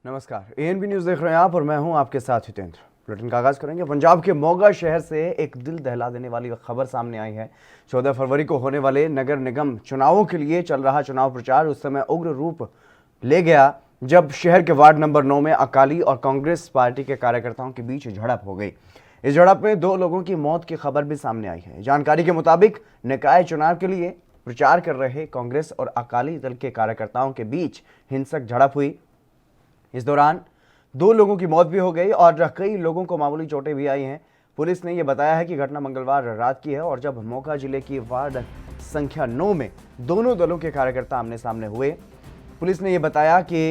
नमस्कार, ANB news देख रहे हैं आप और मैं हूं आपके साथ हितेंद्र। बुलेटिन का आगाज करेंगे। पंजाब के मोगा शहर से एक दिल दहला देने वाली खबर सामने आई है। 14 फरवरी को होने वाले नगर निगम चुनावों के लिए चल रहा चुनाव प्रचार उस समय उग्र रूप ले गया जब शहर के वार्ड नंबर 9 में अकाली और कांग्रेस पार्टी के कार्यकर्ताओं के बीच झड़प हो गई। इस झड़प में 2 लोगों की मौत की खबर भी सामने आई है। जानकारी के मुताबिक निकाय चुनाव के लिए प्रचार कर रहे कांग्रेस और अकाली दल के कार्यकर्ताओं के बीच हिंसक झड़प हुई। इस दौरान 2 लोगों की मौत भी हो गई और कई लोगों को मामूली चोटें भी आई हैं। पुलिस ने यह बताया है कि घटना मंगलवार रात की है और जब मोगा जिले की वार्ड संख्या 9 में दोनों दलों के कार्यकर्ता आमने सामने हुए। पुलिस ने यह बताया कि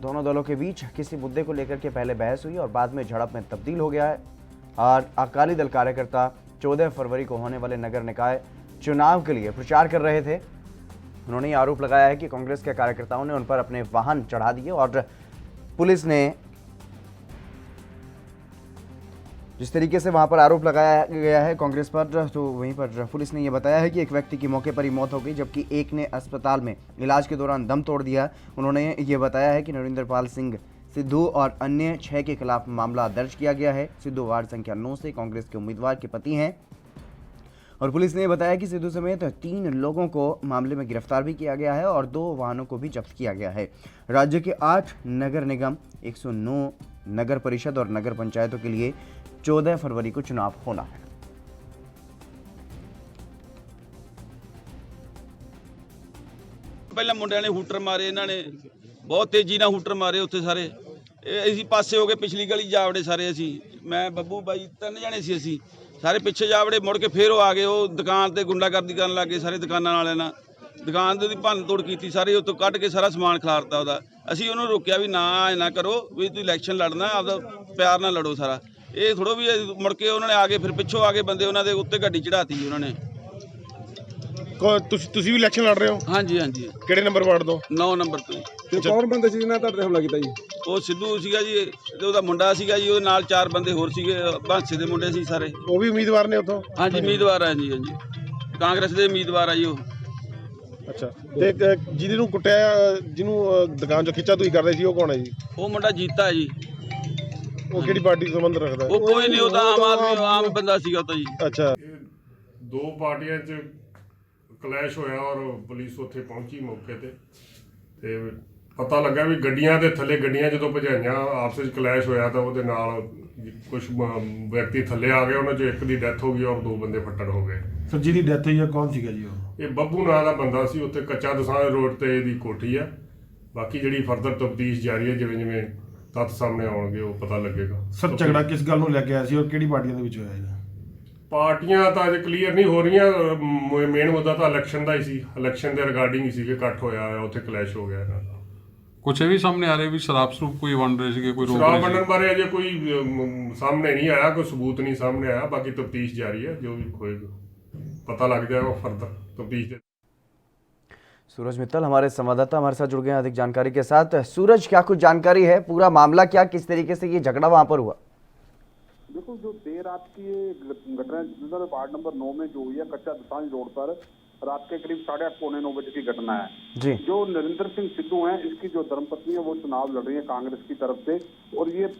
दोनों दलों के बीच किसी मुद्दे को लेकर के पहले बहस हुई और बाद में झड़प में तब्दील हो गया है। और अकाली दल कार्यकर्ता 14 फरवरी को होने वाले नगर निकाय चुनाव के लिए प्रचार कर रहे थे। उन्होंने ये आरोप लगाया है कि कांग्रेस के कार्यकर्ताओं ने उन पर अपने वाहन चढ़ा दिए और पुलिस ने जिस तरीके से वहां पर आरोप लगाया गया है कांग्रेस पर, तो वहीं पर पुलिस ने यह बताया है कि एक व्यक्ति की मौके पर ही मौत हो गई जबकि एक ने अस्पताल में इलाज के दौरान दम तोड़ दिया। उन्होंने ये बताया है कि नरेंद्रपाल सिंह सिद्धू और अन्य 6 के खिलाफ मामला दर्ज किया गया है। सिद्धू वार्ड संख्या 9 से कांग्रेस के उम्मीदवार के पति हैं और पुलिस ने बताया कि सिद्धू समेत 3 लोगों को मामले में गिरफ्तार भी किया गया है और 2 वाहनों को भी जब्त किया गया है। राज्य के 8 नगर निगम, 109 नगर परिषद और नगर पंचायतों के लिए 14 फरवरी को चुनाव होना है। ਪਹਿਲਾਂ ਮੁੰਡਿਆਂ ਨੇ ਹੂਟਰ ਮਾਰੇ, ਇਹਨਾਂ ਨੇ ਬਹੁਤ ਤੇਜ਼ੀ ਨਾਲ ਹੂਟਰ ਮਾਰੇ ਉੱਥੇ ਸਾਰੇ। ਅਸੀਂ ਪਾਸੇ ਹੋ ਗਏ, ਪਿਛਲੀ ਗਲੀ ਜਾਵੜੇ ਸਾਰੇ। ਅਸੀਂ ਮੈਂ ਬੱਬੂ ਬਾਈ 3 ਜਣੇ ਸੀ, ਅਸੀਂ ਸਾਰੇ ਪਿੱਛੇ ਜਾਵੜੇ, ਮੁੜ ਕੇ ਫੇਰ ਉਹ ਆ ਗਏ। ਉਹ ਦੁਕਾਨ ਤੇ ਗੁੰਡਾਗਰਦੀ ਕਰਨ ਲੱਗ ਗਏ ਸਾਰੇ ਦੁਕਾਨਾਂ ਵਾਲਿਆਂ ਨਾਲ। ਦੁਕਾਨ ਦੀ ਭੰਨ ਤੋੜ ਕੀਤੀ ਸਾਰੇ, ਉੱਤੋਂ ਕੱਢ ਕੇ ਸਾਰਾ ਸਮਾਨ ਖਿਲਾਰਤਾ ਉਹਦਾ। ਅਸੀਂ ਉਹਨੂੰ ਰੋਕਿਆ ਵੀ ਨਾ ਐ ਨਾ ਕਰੋ, ਵੀ ਤੁਸੀਂ ਇਲੈਕਸ਼ਨ ਲੜਨਾ ਆਪਦਾ ਪਿਆਰ ਨਾਲ ਲੜੋ ਸਾਰਾ। ਇਹ ਥੋੜੋ ਵੀ ਮੁੜ ਕੇ ਉਹਨਾਂ ਨੇ ਆ ਕੇ ਫਿਰ ਪਿੱਛੋਂ ਆ ਕੇ ਬੰਦੇ ਉਹਨਾਂ ਦੇ ਉੱਤੇ ਗੱਡੀ ਚੜਾਤੀ ਉਹਨਾਂ ਨੇ। ਤੁਸੀਂ ਵੀ ਇਲੈਕਸ਼ਨ ਲੜ ਰਹੇ ਹੋ? ਹਾਂਜੀ ਹਾਂਜੀ। ਕਿਹੜੇ ਨੰਬਰ ਵਾਰਡ ਤੋਂ? 9 ਨੰਬਰ ਤੋਂ। ਤੇ ਕੌਣ ਬੰਦੇ ਸੀ ਜਿਹਨਾਂ ਤੁਹਾਡੇ ਹਮਲਾ ਕੀਤਾ ਜੀ? ਉਹ ਸਿੱਧੂ ਸੀਗਾ ਜੀ, ਤੇ ਉਹਦਾ ਮੁੰਡਾ ਸੀਗਾ ਜੀ, ਉਹਦੇ ਨਾਲ 4 ਬੰਦੇ ਹੋਰ ਸੀਗੇ, ਭਾਂਸੇ ਦੇ ਮੁੰਡੇ ਸੀ ਸਾਰੇ। ਉਹ ਵੀ ਉਮੀਦਵਾਰ ਨੇ ਉੱਥੋਂ? ਹਾਂਜੀ ਉਮੀਦਵਾਰ ਆ ਜੀ। ਹਾਂਜੀ ਕਾਂਗਰਸ ਦੇ ਉਮੀਦਵਾਰ ਆ ਜੀ ਉਹ। ਅੱਛਾ, ਤੇ ਜਿਹਨੂੰ ਕੁੱਟਿਆ, ਜਿਹਨੂੰ ਦੁਕਾਨ ਚੋਂ ਖਿੱਚਾ ਤੁਸੀਂ ਕਰਦੇ ਸੀ, ਉਹ ਕੌਣ ਹੈ ਜੀ? ਉਹ ਮੁੰਡਾ ਜੀਤਾ ਹੈ ਜੀ। ਉਹ ਕਿਹੜੀ ਪਾਰਟੀ ਤੋਂ ਸੰਬੰਧ ਰੱਖਦਾ? ਉਹ ਕੋਈ ਨਹੀਂ, ਉਹ ਤਾਂ ਆਮ ਆਦਮੀ ਆਮ ਬੰਦਾ ਸੀਗਾ ਉਹ ਤਾਂ ਜੀ। ਅੱਛਾ। 2 ਪਾਰਟੀਆਂ 'ਚ ਕਲੈਸ਼ ਹੋਇਆ ਔਰ ਪੁਲਿਸ ਉੱਥੇ ਪਹੁੰਚੀ ਮੌਕੇ ਤੇ ਪਤਾ ਲੱਗਾ ਵੀ ਗੱਡੀਆਂ ਦੇ ਥੱਲੇ, ਗੱਡੀਆਂ ਜਦੋਂ ਭਜਾਈਆਂ ਆਪਸ ਵਿੱਚ ਕਲੈਸ਼ ਹੋਇਆ ਤਾਂ ਉਹਦੇ ਨਾਲ ਕੁਝ ਵਿਅਕਤੀ ਥੱਲੇ ਆ ਗਏ। ਉਹਨਾਂ 'ਚੋਂ ਇੱਕ ਦੀ ਡੈਥ ਹੋ ਗਈ ਔਰ 2 ਬੰਦੇ ਫੱਟੜ ਹੋ ਗਏ। ਸਰ ਜਿਹਦੀ ਡੈਥ ਹੋਈ ਹੈ ਕੌਣ ਸੀਗਾ ਜੀ ਉਹ? ਇਹ ਬੱਬੂ ਨਾਂ ਦਾ ਬੰਦਾ ਸੀ। ਉੱਥੇ ਕੱਚਾ ਦਸਾਂ ਰੋਡ ਤੇ ਇਹਦੀ ਕੋਠੀ ਆ। ਬਾਕੀ ਜਿਹੜੀ ਫਰਦਰ ਤਫਤੀਸ਼ ਜਾਰੀ ਹੈ, ਜਿਵੇਂ ਜਿਵੇਂ ਤੱਥ ਸਾਹਮਣੇ ਆਉਣਗੇ ਉਹ ਪਤਾ ਲੱਗੇਗਾ। ਸਰ ਝਗੜਾ ਕਿਸ ਗੱਲ ਨੂੰ ਲੈ ਕੇ ਆਇਆ ਸੀ ਔਰ ਕਿਹੜੀ ਪਾਰਟੀਆਂ ਦੇ ਵਿੱਚ ਹੋਇਆ ਜੀ? ਪਾਰਟੀਆਂ ਤਾਂ ਅਜੇ ਕਲੀਅਰ ਨਹੀਂ ਹੋ ਰਹੀਆਂ। ਮੇਨ ਮੁੱਦਾ ਤਾਂ ਇਲੈਕਸ਼ਨ ਦਾ ਹੀ ਸੀ। ਇਲੈਕਸ਼ਨ ਦੇ ਰਿਗਾਰਡਿੰਗ ਹੀ ਸੀਗੇ, ਇਕੱਠ ਹੋਇਆ, ਉੱਥੇ ਕਲੈਸ਼ ਹੋ ਗਿਆ ਇਹਨਾਂ ਦਾ। ਕੁਛ ਇਹ ਵੀ ਸਾਹਮਣੇ ਆ ਰਿਹਾ ਵੀ ਸ਼ਰਾਬ ਸਰੂਪ ਕੋਈ ਵੰਡ ਰਹੇ ਸੀਗੇ, ਕੋਈ ਰੋਕ ਸ਼ਰਾਬ ਰਹੇ ਵੰਡਣ ਸੀਗੇ? ਬਾਰੇ ਅਜੇ ਕੋਈ ਸਾਹਮਣੇ ਨਹੀਂ ਆਇਆ, ਕੋਈ ਸਬੂਤ ਨਹੀਂ ਸਾਹਮਣੇ ਆਇਆ। ਬਾਕੀ ਤਫਤੀਸ਼ ਜਾਰੀ ਹੈ, ਜੋ भी ਹੋਏਗਾ पता लग जाएगा फर्दर तफ्तीश। सूरज मित्तल हमारे संवाददाता हमारे साथ जुड़ गए हैं अधिक जानकारी के साथ। सूरज, क्या कुछ जानकारी है? पूरा मामला क्या, किस तरीके से ये झगड़ा वहां पर हुआ? देखो, जो देर रात की ये घटना वार्ड नंबर 9 में जो हुई है, कच्चा दसांज रोड पर रात के करीब 8:30 पौने 9 बजे की घटना है जी। जो नरेंद्र सिंह सिद्धू हैं, इसकी जो धर्मपत्नी है वो चुनाव लड़ रही है कांग्रेस की तरफ से, और ये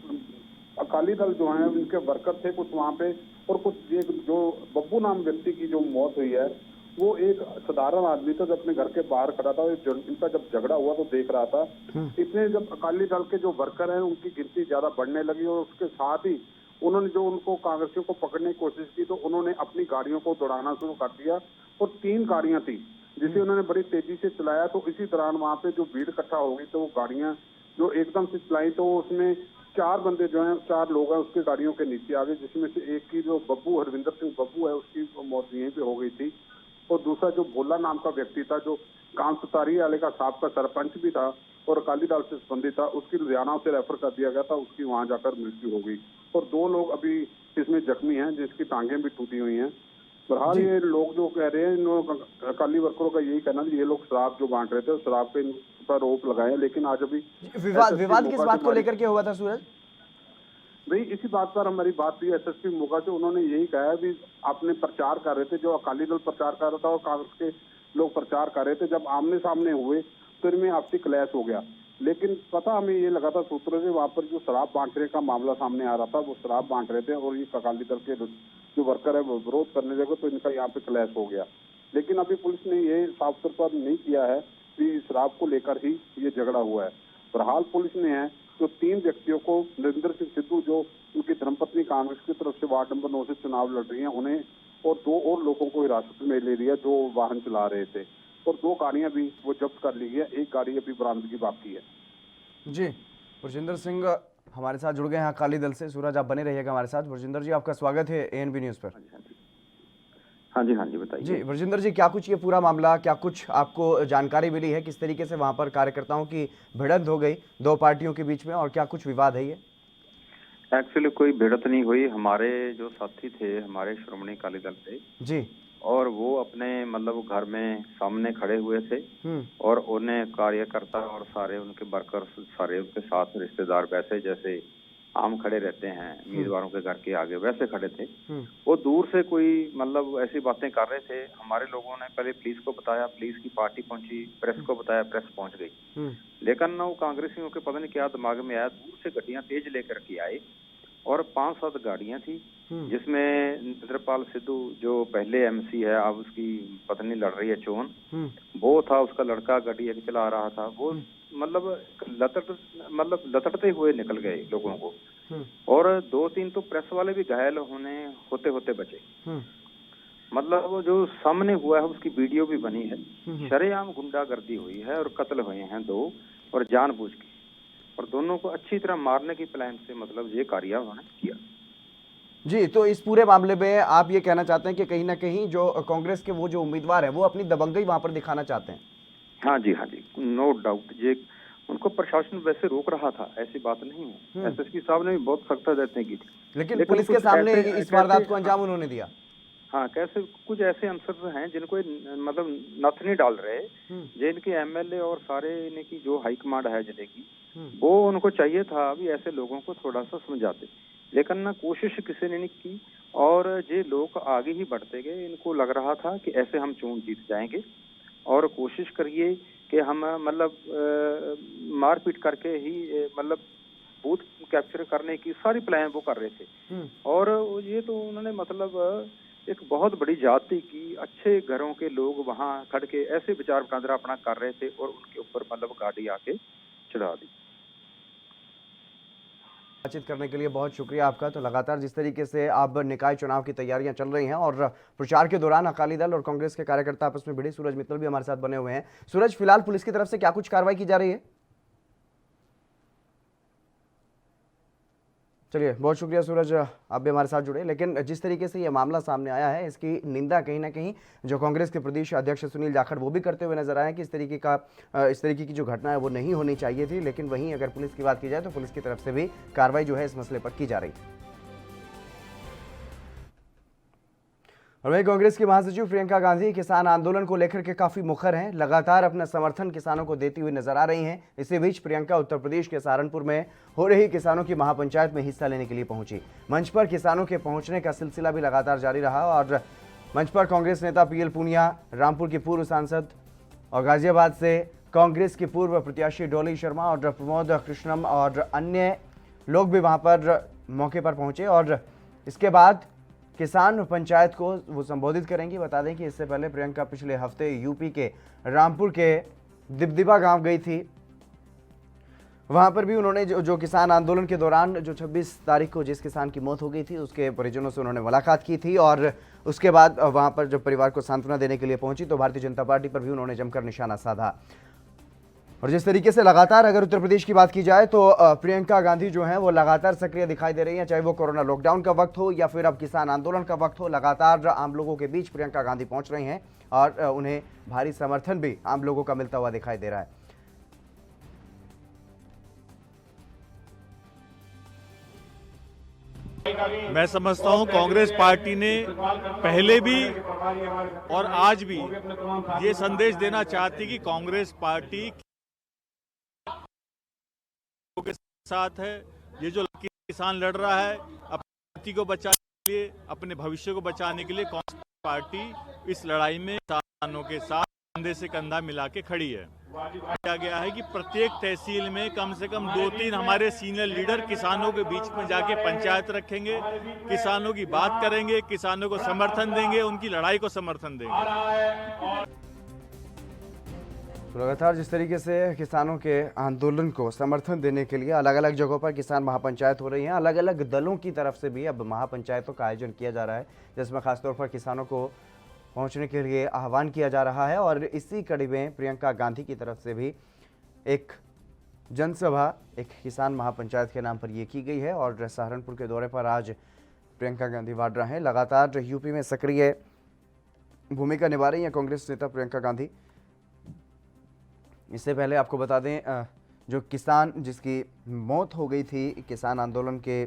अकाली दल जो है उनके वर्कर थे कुछ वहाँ पे, और कुछ एक जो बब्बू नाम व्यक्ति की जो मौत हुई है वो एक साधारण आदमी था जो अपने घर के बाहर खड़ा था। इनका जब झगड़ा हुआ तो देख रहा था। इसमें जब अकाली दल के जो वर्कर हैं उनकी गिनती ज्यादा बढ़ने लगी और उसके साथ ही उन्होंने जो उनको कांग्रेसियों को पकड़ने की कोशिश की तो उन्होंने अपनी गाड़ियों को दौड़ाना शुरू कर दिया, और 3 गाड़ियां थी जिसे उन्होंने बड़ी तेजी से चलाया। तो इसी दौरान वहां पे जो भीड़ इकट्ठा हो गई तो वो गाड़ियां जो एकदम से चलाई तो उसमें 4 बंदे जो हैं, 4 लोग हैं उसके गाड़ियों के नीचे आ गए, जिसमें से एक की जो बब्बू, हरविंदर सिंह बब्बू है, उसकी मौत यहीं पे हो गई थी। और दूसरा जो भोला नाम का व्यक्ति था जो गांव सुतारी वाले का साहब का सरपंच भी था और अकाली दल से संबंधित था, उसकी लुधियाना से रेफर कर दिया गया था, उसकी वहां जाकर मृत्यु हो गई। और 2 लोग अभी इसमें जख्मी हैं जिसकी टांगें भी टूटी हुई हैं। बहरहाल ये लोग जो कह रहे हैं, अकाली वर्करों का यही कहना है ये लोग शराब जो बांट रहे थे शराब पे पर रोक लगाए, लेकिन आज अभी विवाद किस बात को लेकर के हुआ था सूरज? भाई इसी बात पर हमारी बात हुई एसएसपी मोगा से। उन्होंने यही कहा भी आपने प्रचार कर रहे थे, जो अकाली दल प्रचार कर रहा था और कांग्रेस के लोग प्रचार कर रहे थे, जब आमने सामने हुए तो इनमें आपसी क्लैश हो गया। लेकिन पता हमें ये लगा था सूत्रों से वहाँ पर जो शराब बांटने का मामला सामने आ रहा था, वो शराब बांट रहे थे और ये अकाली दल के जो वर्कर है वो विरोध करने लगे, तो इनका यहाँ पे क्लैश हो गया। लेकिन अभी पुलिस ने ये साफ तौर पर नहीं किया है कि शराब को लेकर ही ये झगड़ा हुआ है। बहरहाल पुलिस ने है जो 3 व्यक्तियों को, नरेंद्र सिंह सिद्धू जो उनकी धर्मपत्नी कांग्रेस की तरफ से वार्ड नंबर 9 से चुनाव लड़ रही है, उन्हें और 2 और लोगों को हिरासत में ले लिया जो वाहन चला रहे थे, और 2 गाड़ियां भी वो जब्त कर ली है। एक गाड़ी अभी बरामदगी बाकी है। जी, ब्रजेंद्र सिंह हमारे साथ जुड़ गए हैं अकाली दल से। सूरज, आप बने रहिएगा हमारे साथ। ब्रजेंद्र जी, आपका स्वागत है ANB न्यूज़ पर। हाँ जी बताइए। जी ब्रजेंद्र जी, क्या कुछ ये पूरा मामला, क्या कुछ आपको जानकारी मिली है, किस तरीके से वहां पर कार्यकर्ताओं की भिड़ंत हो गई 2 पार्टियों के बीच में, और क्या कुछ विवाद है ये? एक्चुअली कोई भिड़ंत नहीं हुई। हमारे जो साथी थे हमारे श्रोमणी अकाली दल से जी, और वो अपने मतलब घर में सामने खड़े हुए थे और उन्हें कार्यकर्ता और सारे उनके वर्कर्स, सारे उनके साथ रिश्तेदार वैसे जैसे आम खड़े रहते हैं उम्मीदवारों के घर के आगे, वैसे खड़े थे। वो दूर से कोई मतलब ऐसी बातें कर रहे थे। हमारे लोगों ने पहले पुलिस को बताया, पुलिस की पार्टी पहुंची, प्रेस को बताया, प्रेस पहुंच गई। लेकिन वो कांग्रेसियों के पता नहीं क्या दिमाग में आया, दूर से गाड़ियां तेज लेकर के आए और 5-7 गाड़ियां थी, जिसमें नरेंद्रपाल सिद्धू जो पहले MC है, अब उसकी पत्नी लड़ रही है चोन, वो था, उसका लड़का गाड़ी चला रहा था। वो मतलब लतड़ते हुए निकल गए लोगों को, और 2-3 तो प्रेस वाले भी घायल होते होते बचे। मतलब वो जो सामने हुआ है उसकी वीडियो भी बनी है। शरेआम गुंडागर्दी हुई है और कत्ल हुए हैं 2, और जानबूझ के, और दोनों को अच्छी तरह मारने की प्लान से मतलब ये कार्य उन्होंने किया। जी, तो इस पूरे मामले में आप ये कहना चाहते हैं कि कहीं ना कहीं जो कांग्रेस के वो जो उम्मीदवार है वो अपनी दबंगई वहां पर दिखाना चाहते हैं? हाँ जी, नो डाउट। ये उनको प्रशासन वैसे रोक रहा था, ऐसी बात नहीं है। SSP साहब ने भी बहुत सख्त हदायतें की थी, लेकिन पुलिस के सामने इस वारदात को अंजाम उन्होंने दिया। हाँ, कैसे कुछ ऐसे अनसर हैं जिनको मतलब नथ नहीं डाल रहे, जिनके MLA और सारे इनकी जो हाईकमांड है जिले की, वो उनको चाहिए था अभी ऐसे लोगों को थोड़ा सा समझाते, लेकिन ना कोशिश किसी ने नहीं की, और ये लोग आगे ही बढ़ते गए। इनको लग रहा था कि ऐसे हम चुन जीत जाएंगे, और कोशिश करिए कि हम मतलब मारपीट करके ही मतलब बूथ कैप्चर करने की सारी प्लान वो कर रहे थे। और ये तो उन्होंने मतलब एक बहुत बड़ी जाति की अच्छे घरों के लोग वहां खड़ के ऐसे विचार वटांदरा अपना कर रहे थे, और उनके ऊपर मतलब गाड़ी आके चढ़ा दी। बातचीत करने के लिए बहुत शुक्रिया आपका। तो लगातार जिस तरीके से अब निकाय चुनाव की तैयारियां चल रही हैं और प्रचार के दौरान अकाली दल और कांग्रेस के कार्यकर्ता आपस में भिड़े, सूरज मित्तल भी हमारे साथ बने हुए हैं। सूरज, फिलहाल पुलिस की तरफ से क्या कुछ कार्रवाई की जा रही है? चलिए, बहुत शुक्रिया सूरज, आप भी हमारे साथ जुड़े। लेकिन जिस तरीके से ये मामला सामने आया है, इसकी निंदा कहीं ना कहीं जो कांग्रेस के प्रदेश अध्यक्ष सुनील जाखड़ वो भी करते हुए नजर आए कि इस तरीके की जो घटना है वो नहीं होनी चाहिए थी। लेकिन वहीं अगर पुलिस की बात की जाए तो पुलिस की तरफ से भी कार्रवाई जो है इस मसले पर की जा रही है। और वहीं कांग्रेस की महासचिव प्रियंका गांधी किसान आंदोलन को लेकर के काफी मुखर हैं, लगातार अपना समर्थन किसानों को देती हुई नजर आ रही हैं। इसी बीच प्रियंका उत्तर प्रदेश के सहारनपुर में हो रही किसानों की महापंचायत में हिस्सा लेने के लिए पहुंची। मंच पर किसानों के पहुंचने का सिलसिला भी लगातार जारी रहा और मंच पर कांग्रेस नेता PL पूनिया, रामपुर के पूर्व सांसद और गाजियाबाद से कांग्रेस के पूर्व प्रत्याशी डॉली शर्मा और प्रमोद कृष्णम और अन्य लोग भी वहां पर मौके पर पहुंचे और इसके बाद किसान पंचायत को वो संबोधित करेंगी। बता दें कि इससे पहले प्रियंका पिछले हफ्ते यूपी के रामपुर के दिबदिबा गांव गई थी। वहां पर भी उन्होंने जो किसान आंदोलन के दौरान जो 26 तारीख को जिस किसान की मौत हो गई थी उसके परिजनों से उन्होंने मुलाकात की थी और उसके बाद वहां पर जब परिवार को सांत्वना देने के लिए पहुंची तो भारतीय जनता पार्टी पर भी उन्होंने जमकर निशाना साधा। और जिस तरीके से लगातार अगर उत्तर प्रदेश की बात की जाए तो प्रियंका गांधी जो हैं वो लगातार सक्रिय दिखाई दे रही हैं, चाहे वो कोरोना लॉकडाउन का वक्त हो या फिर अब किसान आंदोलन का वक्त हो। लगातार आम लोगों के बीच प्रियंका गांधी पहुंच रही हैं और उन्हें भारी समर्थन भी आम लोगों का मिलता हुआ दिखाई दे रहा है। मैं समझता हूं कांग्रेस पार्टी ने पहले भी और आज भी ये संदेश देना चाहती कि कांग्रेस पार्टी के साथ है। ये जो किसान लड़ रहा है अपनी को बचाने के लिए, अपने भविष्य को बचाने के लिए, कांग्रेस पार्टी इस लड़ाई में किसानों के साथ कंधे से कंधा मिला के खड़ी है। किया गया है कि प्रत्येक तहसील में कम से कम 2-3 हमारे सीनियर लीडर किसानों के बीच में जाके पंचायत रखेंगे, किसानों की बात करेंगे, किसानों को समर्थन देंगे, उनकी लड़ाई को समर्थन देंगे। तो लगातार जिस तरीके से किसानों के आंदोलन को समर्थन देने के लिए अलग अलग जगहों पर किसान महापंचायत हो रही हैं, अलग अलग दलों की तरफ से भी अब महापंचायतों का आयोजन किया जा रहा है, जिसमें खासतौर पर किसानों को पहुंचने के लिए आह्वान किया जा रहा है। और इसी कड़ी में प्रियंका गांधी की तरफ से भी एक जनसभा एक किसान महापंचायत के नाम पर ये की गई है और सहारनपुर के दौरे पर आज प्रियंका गांधी वाड्रा हैं। लगातार यूपी में सक्रिय भूमिका निभा रही हैं कांग्रेस नेता प्रियंका गांधी। इससे पहले आपको बता दें, जो किसान जिसकी मौत हो गई थी किसान आंदोलन के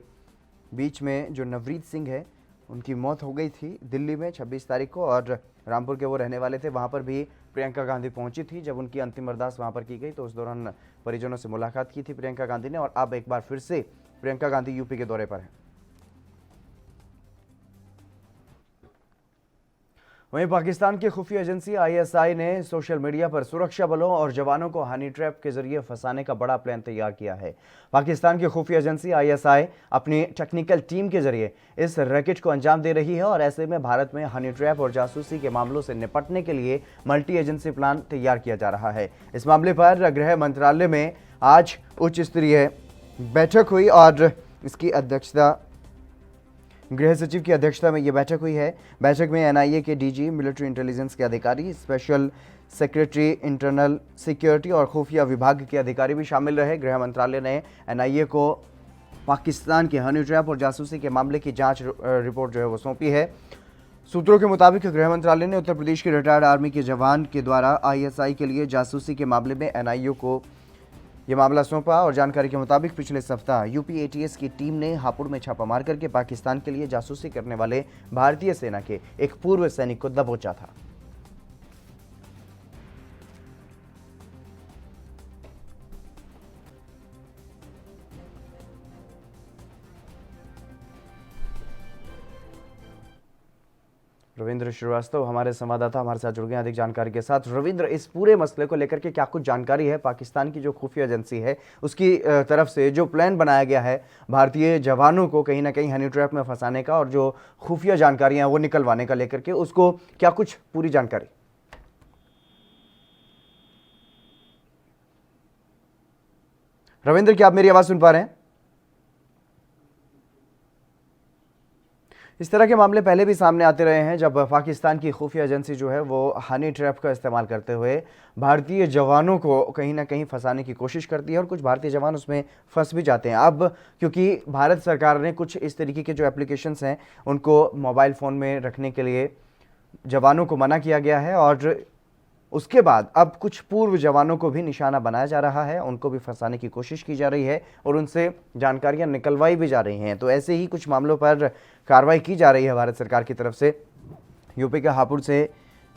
बीच में, जो नवरीत सिंह है, उनकी मौत हो गई थी दिल्ली में 26 तारीख को और रामपुर के वो रहने वाले थे। वहाँ पर भी प्रियंका गांधी पहुंची थी। जब उनकी अंतिम अरदास वहाँ पर की गई तो उस दौरान परिजनों से मुलाकात की थी प्रियंका गांधी ने। और अब एक बार फिर से प्रियंका गांधी यूपी के दौरे पर है। वहीं पाकिस्तान की खुफिया एजेंसी ISI ने सोशल मीडिया पर सुरक्षा बलों और जवानों को हनी ट्रैप के जरिए फंसाने का बड़ा प्लान तैयार किया है। पाकिस्तान की खुफिया एजेंसी ISI अपनी टेक्निकल टीम के जरिए इस रैकेट को अंजाम दे रही है और ऐसे में भारत में हनी ट्रैप और जासूसी के मामलों से निपटने के लिए मल्टी एजेंसी प्लान तैयार किया जा रहा है। इस मामले पर गृह मंत्रालय में आज उच्च स्तरीय बैठक हुई और इसकी अध्यक्षता गृह सचिव की अध्यक्षता में ये बैठक हुई है। बैठक में NIA के DG, मिलिट्री इंटेलिजेंस के अधिकारी, स्पेशल सेक्रेटरी इंटरनल सिक्योरिटी और खुफिया विभाग के अधिकारी भी शामिल रहे। गृह मंत्रालय ने NIA को पाकिस्तान के हनी ट्रैप और जासूसी के मामले की जांच रिपोर्ट जो है वो सौंपी है। सूत्रों के मुताबिक गृह मंत्रालय ने उत्तर प्रदेश के रिटायर्ड आर्मी के जवान के द्वारा ISI के लिए जासूसी के मामले में NIA को ये मामला सौंपा और जानकारी के मुताबिक पिछले सप्ताह UP ATS की टीम ने हापुड़ में छापा मार करके पाकिस्तान के लिए जासूसी करने वाले भारतीय सेना के एक पूर्व सैनिक को दबोचा था। रविंद्र श्रीवास्तव हमारे संवाददाता हमारे साथ जुड़ गए अधिक जानकारी के साथ। रविंद्र, इस पूरे मसले को लेकर के क्या कुछ जानकारी है? पाकिस्तान की जो खुफिया एजेंसी है उसकी तरफ से जो प्लान बनाया गया है भारतीय जवानों को कहीं ना कहीं हनी ट्रैप में फंसाने का और जो खुफिया जानकारियां वो निकलवाने का लेकर के, उसको क्या कुछ पूरी जानकारी? रविंद्र, क्या आप मेरी आवाज सुन पा रहे हैं? इस तरह के मामले पहले भी सामने आते रहे हैं जब पाकिस्तान की खुफिया एजेंसी जो है वो हनी ट्रैप का इस्तेमाल करते हुए भारतीय जवानों को कहीं ना कहीं फंसाने की कोशिश करती है और कुछ भारतीय जवान उसमें फंस भी जाते हैं। अब क्योंकि भारत सरकार ने कुछ इस तरीके के जो एप्लीकेशंस हैं उनको मोबाइल फ़ोन में रखने के लिए जवानों को मना किया गया है और उसके बाद अब कुछ पूर्व जवानों को भी निशाना बनाया जा रहा है, उनको भी फंसाने की कोशिश की जा रही है और उनसे जानकारियां निकलवाई भी जा रही हैं। तो ऐसे ही कुछ मामलों पर कार्रवाई की जा रही है भारत सरकार की तरफ से। यूपी के हापुड़ से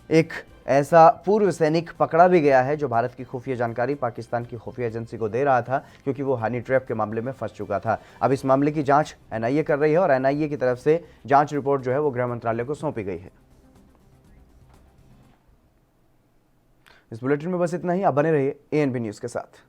एक ऐसा पूर्व सैनिक पकड़ा भी गया है जो भारत की खुफिया जानकारी पाकिस्तान की खुफिया एजेंसी को दे रहा था, क्योंकि वो हनी ट्रैप के मामले में फंस चुका था। अब इस मामले की जाँच NIA कर रही है और NIA की तरफ से जाँच रिपोर्ट जो है वो गृह मंत्रालय को सौंपी गई है। इस बुलेटिन में बस इतना ही। आप बने रहिए ANB न्यूज़ के साथ।